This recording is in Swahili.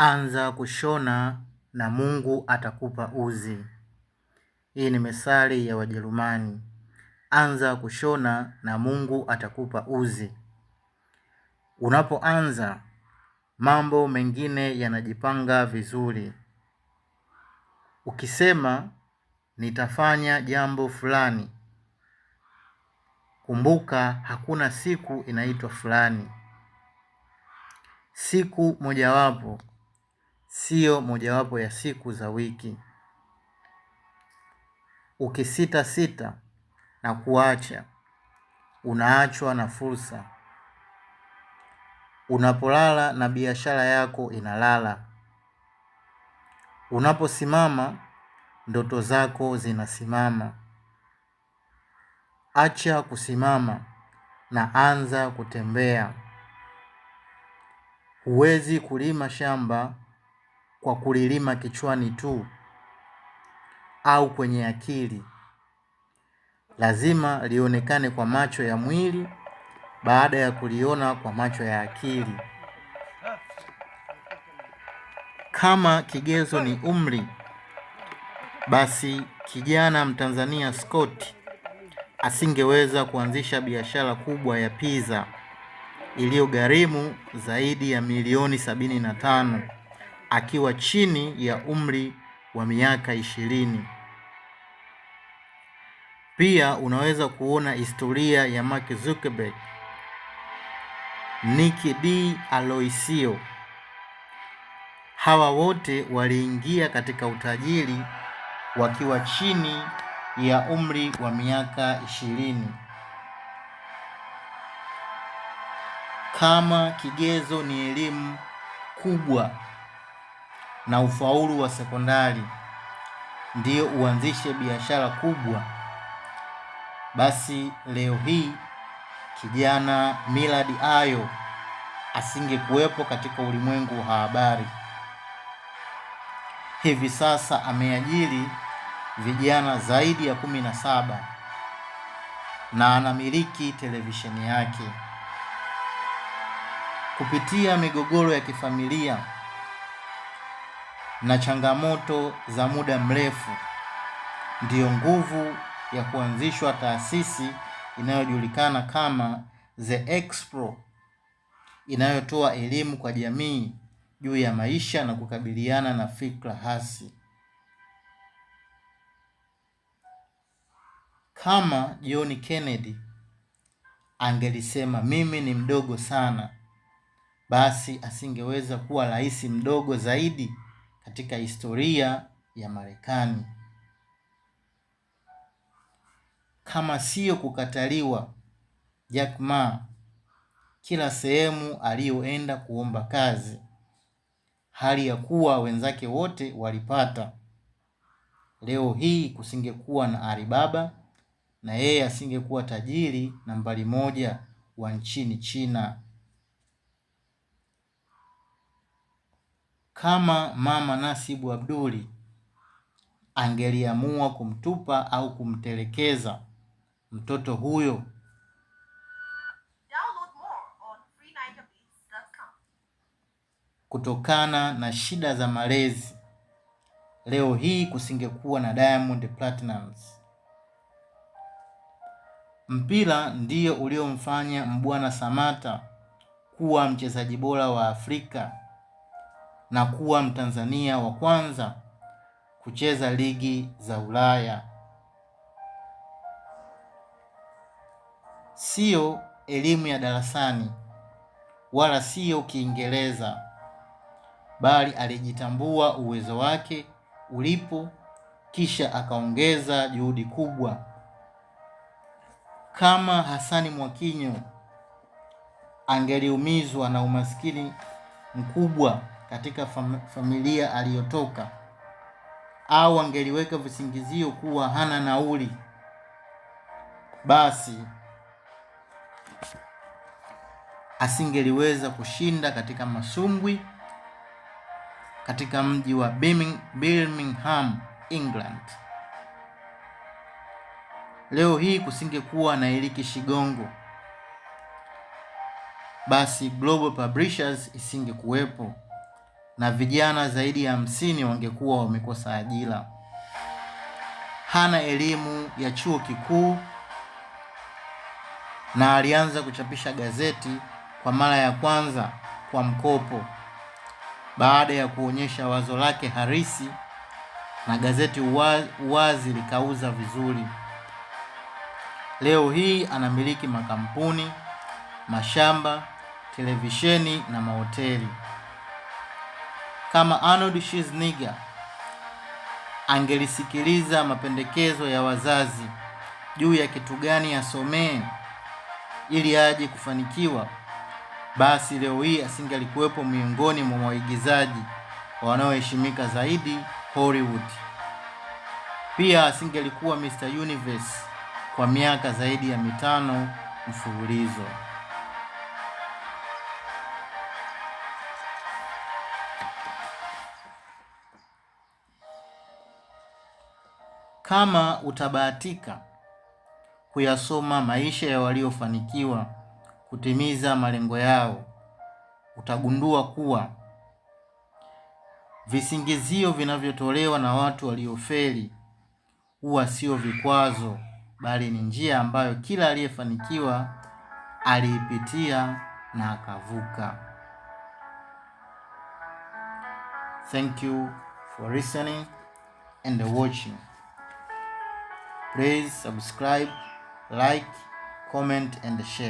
Anza kushona na Mungu atakupa uzi. Hii ni methali ya Wajerumani. Anza kushona na Mungu atakupa uzi. Unapoanza, mambo mengine yanajipanga vizuri. Ukisema nitafanya jambo fulani, kumbuka hakuna siku inaitwa fulani. Siku mojawapo sio mojawapo ya siku za wiki. Ukisita na kuacha, unaachwa na fursa. Unapolala na biashara yako inalala. Unaposimama, ndoto zako zinasimama. Acha kusimama na anza kutembea. Huwezi kulima shamba kwa kulilima kichwani tu au kwenye akili. Lazima lionekane kwa macho ya mwili baada ya kuliona kwa macho ya akili. Kama kigezo ni umri, basi kijana Mtanzania Scott asingeweza kuanzisha biashara kubwa ya pizza iliyogharimu zaidi ya milioni 75 akiwa chini ya umri wa miaka 20. Pia unaweza kuona historia ya Mark Zuckerberg, Nicky D'Aloisio. Hawa wote waliingia katika utajiri wakiwa chini ya umri wa miaka 20. Kama kigezo ni elimu kubwa na ufaulu wa sekondari ndio uanzishe biashara kubwa, basi leo hii kijana Millard Ayo asingekuwepo katika ulimwengu wa habari. Hivi sasa ameajiri vijana zaidi ya 17 na anamiliki televisheni yake. Kupitia migogoro ya kifamilia na changamoto za muda mrefu, ndiyo nguvu ya kuanzishwa taasisi inayojulikana kama The Expo, inayotoa elimu kwa jamii juu ya maisha na kukabiliana na fikra hasi. Kama John Kennedy angelisema mimi ni mdogo sana, basi asingeweza kuwa rais mdogo zaidi katika historia ya Marekani. Kama sio kukataliwa Jack Ma kila sehemu aliyoenda kuomba kazi, hali ya kuwa wenzake wote walipata, leo hii kusingekuwa na Alibaba na yeye asingekuwa tajiri nambari 1 wa nchini China. Kama mama Nasibu Abduli angeliamua kumtupa au kumtelekeza mtoto huyo, kutokana na shida za malezi, leo hii kusingekuwa na Diamond Platnumz. Mpira ndio uliomfanya Mbwana Samatta kuwa mchezaji bora wa Afrika na kuwa Mtanzania wa kwanza kucheza ligi za Ulaya. Sio elimu ya darasani wala sio Kiingereza, bali alijitambua uwezo wake ulipo, kisha akaongeza juhudi kubwa. Kama Hasani Mwakinyo angeliumizwa na umaskini mkubwa katika familia aliyotoka, au angeliweka visingizio kuwa hana nauli, basi asingeliweza kushinda katika masumbwi katika mji wa Birmingham, England. Leo hii kusingekuwa na Eliki Shigongo, basi Global Publishers isingekuwepo na vijana zaidi ya 50 wangekuwa wamekosa ajira. Hana elimu ya chuo kikuu na alianza kuchapisha gazeti kwa mara ya kwanza kwa mkopo baada ya kuonyesha wazo lake halisi, na gazeti Uwazi likauza vizuri. Leo hii anamiliki makampuni, mashamba, televisheni na mahoteli. Kama Arnold Schwarzenegger angelisikiliza mapendekezo ya wazazi juu ya kitu gani asomee ili aje kufanikiwa, basi leo hii asingelikuwepo miongoni mwa waigizaji wanaoheshimika zaidi Hollywood. Pia asingelikuwa Mr. Universe kwa miaka zaidi ya 5 mfululizo. Kama utabahatika kuyasoma maisha ya waliofanikiwa kutimiza malengo yao, utagundua kuwa visingizio vinavyotolewa na watu waliofeli huwa sio vikwazo, bali ni njia ambayo kila aliyefanikiwa aliipitia na akavuka. Thank you for listening and watching. Please subscribe, like, comment and share.